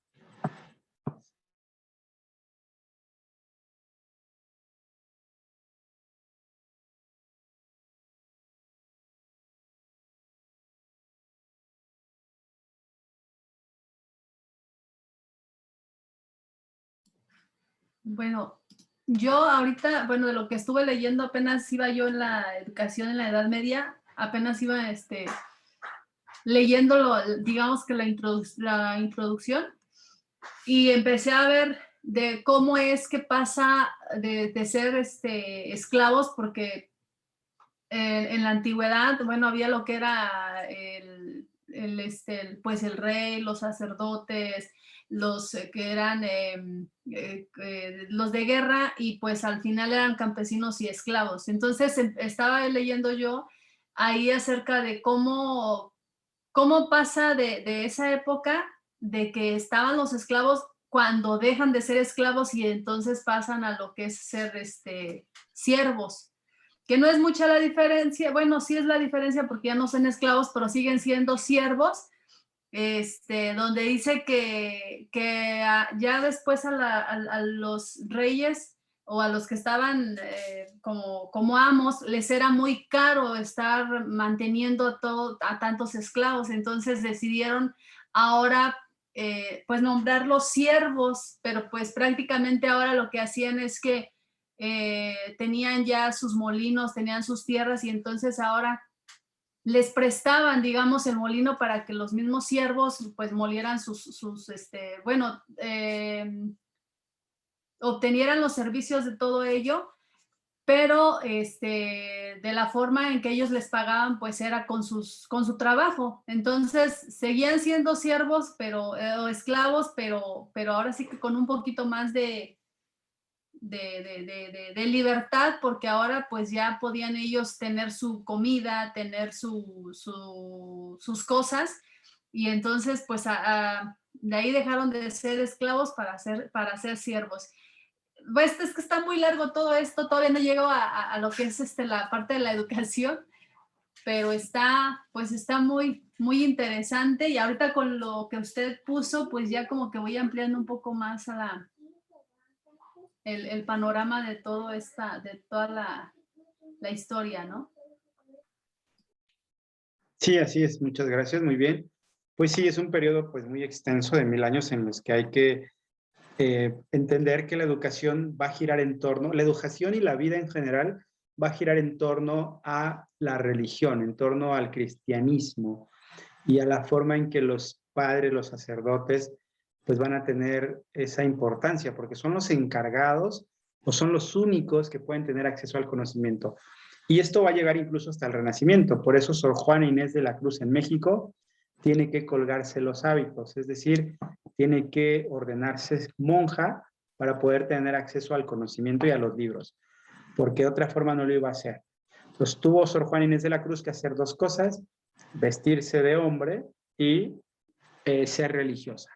Bueno, yo ahorita, bueno, de lo que estuve leyendo, apenas iba yo en la educación en la Edad Media, apenas iba leyéndolo, digamos que la introducción, y empecé a ver de cómo es que pasa de ser esclavos, porque en la antigüedad, bueno, había lo que era pues el rey, los sacerdotes, los que eran los de guerra, y pues al final eran campesinos y esclavos. Entonces estaba leyendo yo ahí acerca de cómo pasa de esa época de que estaban los esclavos cuando dejan de ser esclavos y entonces pasan a lo que es ser siervos, que no es mucha la diferencia. Bueno, sí es la diferencia porque ya no son esclavos, pero siguen siendo siervos, donde dice que ya después a los reyes o a los que estaban como amos, les era muy caro estar manteniendo a tantos esclavos, entonces decidieron ahora pues nombrarlos siervos, pero pues prácticamente ahora lo que hacían es que tenían ya sus molinos, tenían sus tierras, y entonces ahora les prestaban, digamos, el molino para que los mismos siervos pues molieran bueno, obtenieran los servicios de todo ello, pero de la forma en que ellos les pagaban pues era con su trabajo. Entonces seguían siendo siervos, pero o esclavos, pero ahora sí que con un poquito más de libertad, porque ahora pues ya podían ellos tener su comida, tener sus cosas, y entonces pues de ahí dejaron de ser esclavos para ser siervos. Pues es que está muy largo todo esto, todavía no llego a lo que es la parte de la educación, pero pues está muy, muy interesante, y ahorita con lo que usted puso, pues ya como que voy ampliando un poco más el panorama de toda la historia, ¿no? Sí, así es. Muchas gracias. Muy bien. Pues sí, es un periodo pues muy extenso de 1000 años en los que hay que entender que la educación va a girar en torno, la educación y la vida en general va a girar en torno a la religión, en torno al cristianismo y a la forma en que los padres, los sacerdotes, pues van a tener esa importancia, porque son los encargados o son los únicos que pueden tener acceso al conocimiento. Y esto va a llegar incluso hasta el Renacimiento. Por eso Sor Juana Inés de la Cruz en México tiene que colgarse los hábitos, es decir, tiene que ordenarse monja para poder tener acceso al conocimiento y a los libros, porque de otra forma no lo iba a hacer. Entonces tuvo Sor Juana Inés de la Cruz que hacer dos cosas: vestirse de hombre y ser religiosa,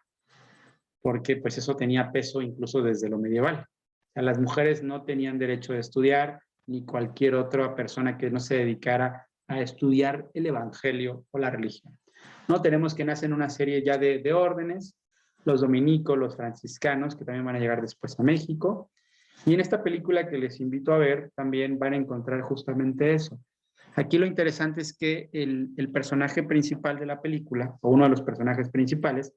porque pues eso tenía peso incluso desde lo medieval. O sea, las mujeres no tenían derecho de estudiar, ni cualquier otra persona que no se dedicara a estudiar el evangelio o la religión. No, tenemos que nacen una serie ya de órdenes, los dominicos, los franciscanos, que también van a llegar después a México. Y en esta película que les invito a ver, también van a encontrar justamente eso. Aquí lo interesante es que el personaje principal de la película, o uno de los personajes principales,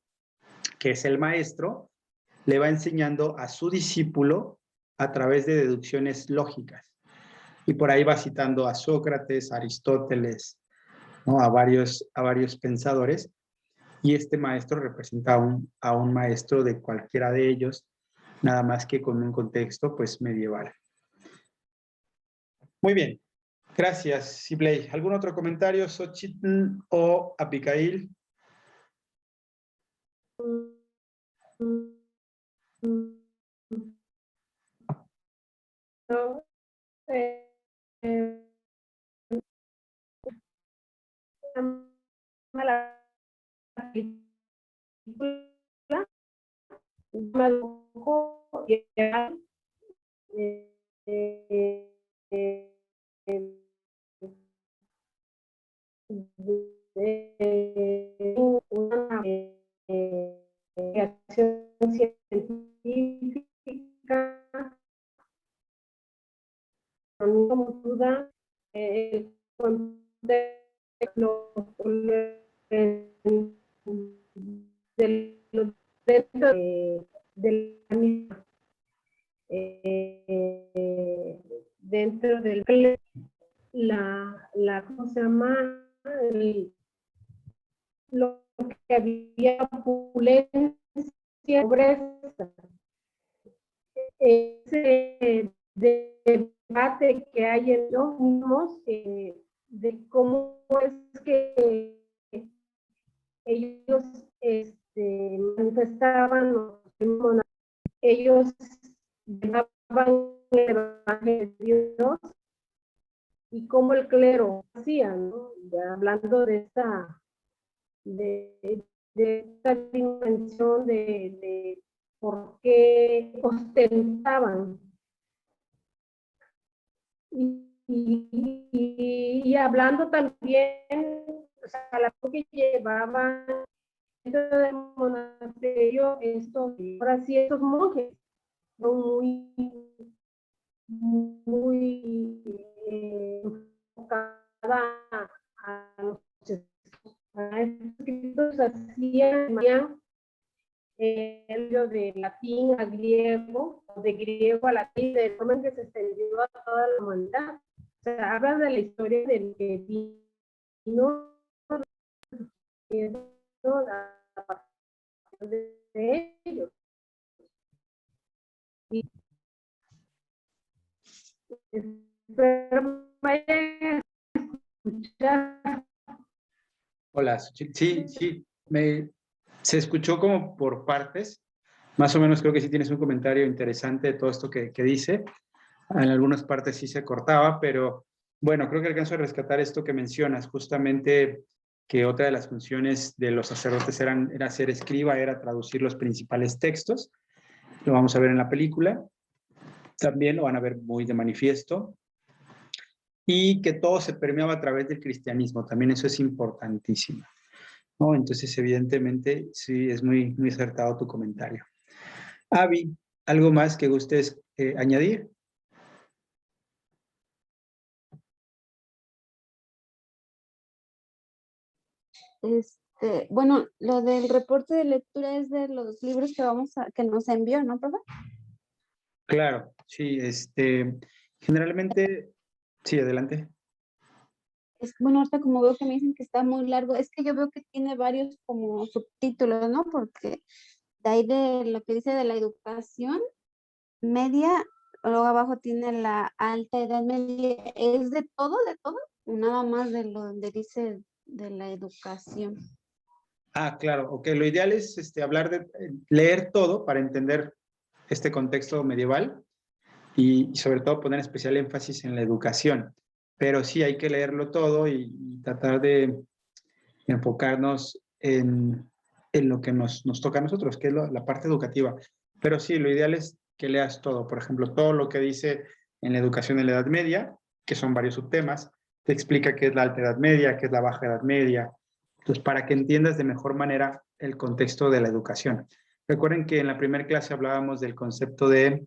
que es el maestro, le va enseñando a su discípulo a través de deducciones lógicas. Y por ahí va citando a Sócrates, a Aristóteles, ¿no? a varios pensadores. Y este maestro representa a un maestro de cualquiera de ellos, nada más que con un contexto pues medieval. Muy bien, gracias, Sibley. ¿Algún otro comentario, Xochitl o Abigail? No, eh, la película me dibujó y eh, una investigación científica, como duda, el contexto de los dentro de la misma. dentro del ¿cómo se llama? Lo que había opulencia, pobreza. Ese debate que hay en los mismos de cómo es que ellos manifestaban, ellos llevaban el evangelio de Dios y cómo el clero hacía, ¿no? Hablando de esta dimensión de por qué ostentaban. Y hablando también, o sea, la que llevaban dentro del monasterio, ahora sí, estos monjes son muy enfocada a los escritos, hacían el de latín a griego, de griego a latín, de forma que se extendió a toda la humanidad. O sea, habla de la historia del que vino a partir de ellos. Y espero vayan a escuchar. Hola, sí, se escuchó como por partes. Más o menos creo que sí tienes un comentario interesante de todo esto que dice. En algunas partes sí se cortaba, pero bueno, creo que alcanzo a rescatar esto que mencionas, justamente que otra de las funciones de los sacerdotes era ser escriba, era traducir los principales textos. Lo vamos a ver en la película. También lo van a ver muy de manifiesto. Y que todo se permeaba a través del cristianismo. También eso es importantísimo, ¿no? Entonces, evidentemente, sí, es muy, muy acertado tu comentario. Avi, ¿algo más que gustes añadir? Bueno, lo del reporte de lectura es de los libros que nos envió, ¿no, profe? Claro, sí, generalmente, sí, adelante. Bueno, ahorita como veo que me dicen que está muy largo, es que yo veo que tiene varios como subtítulos, ¿no? Porque de ahí de lo que dice de la educación media, luego abajo tiene la alta edad media, ¿es de todo, o nada más de lo donde dice de la educación? Ah, claro, ok. Lo ideal es leer todo para entender este contexto medieval y sobre todo poner especial énfasis en la educación. Pero sí hay que leerlo todo y tratar de enfocarnos en lo que nos toca a nosotros, que es la parte educativa. Pero sí, lo ideal es que leas todo. Por ejemplo, todo lo que dice en la educación en la Edad Media, que son varios subtemas, te explica qué es la Alta Edad Media, qué es la Baja Edad Media. Entonces, para que entiendas de mejor manera el contexto de la educación. Recuerden que en la primera clase hablábamos del concepto de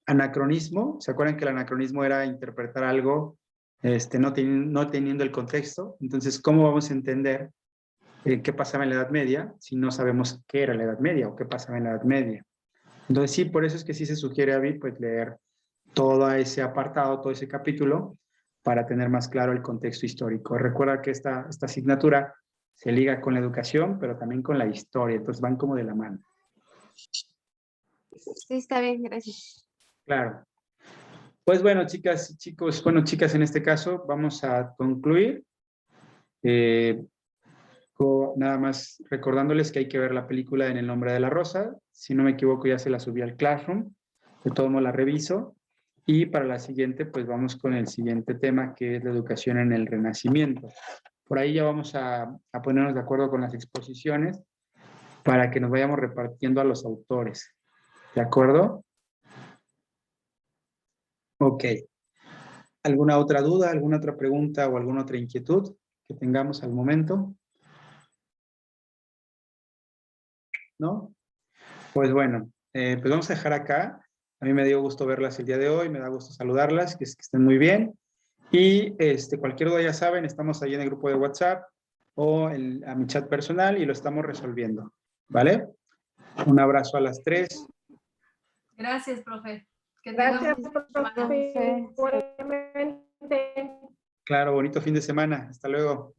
anacronismo. ¿Se acuerdan que el anacronismo era interpretar algo no teniendo el contexto? Entonces, ¿cómo vamos a entender qué pasaba en la Edad Media si no sabemos qué era la Edad Media o qué pasaba en la Edad Media? Entonces, sí, por eso es que sí se sugiere a David pues, leer todo ese apartado, todo ese capítulo, para tener más claro el contexto histórico. Recuerda que esta asignatura se liga con la educación, pero también con la historia, entonces van como de la mano. Sí, está bien, gracias. Claro. Pues bueno, chicas, chicos, bueno, chicas, en este caso vamos a concluir. Nada más recordándoles que hay que ver la película En el nombre de la rosa. Si no me equivoco, ya se la subí al Classroom. De todo modo la reviso. Y para la siguiente, pues vamos con el siguiente tema, que es la educación en el Renacimiento. Por ahí ya vamos a ponernos de acuerdo con las exposiciones para que nos vayamos repartiendo a los autores. ¿De acuerdo? Ok. ¿Alguna otra duda, alguna otra pregunta o alguna otra inquietud que tengamos al momento? ¿No? Pues bueno, pues vamos a dejar acá. A mí me dio gusto verlas el día de hoy, me da gusto saludarlas, que estén muy bien. Y cualquier duda ya saben, estamos ahí en el grupo de WhatsApp o a mi chat personal y lo estamos resolviendo. ¿Vale? Un abrazo a las 3. Gracias, profe. Que Gracias, tengamos- profe. Igualmente. Claro, bonito fin de semana. Hasta luego.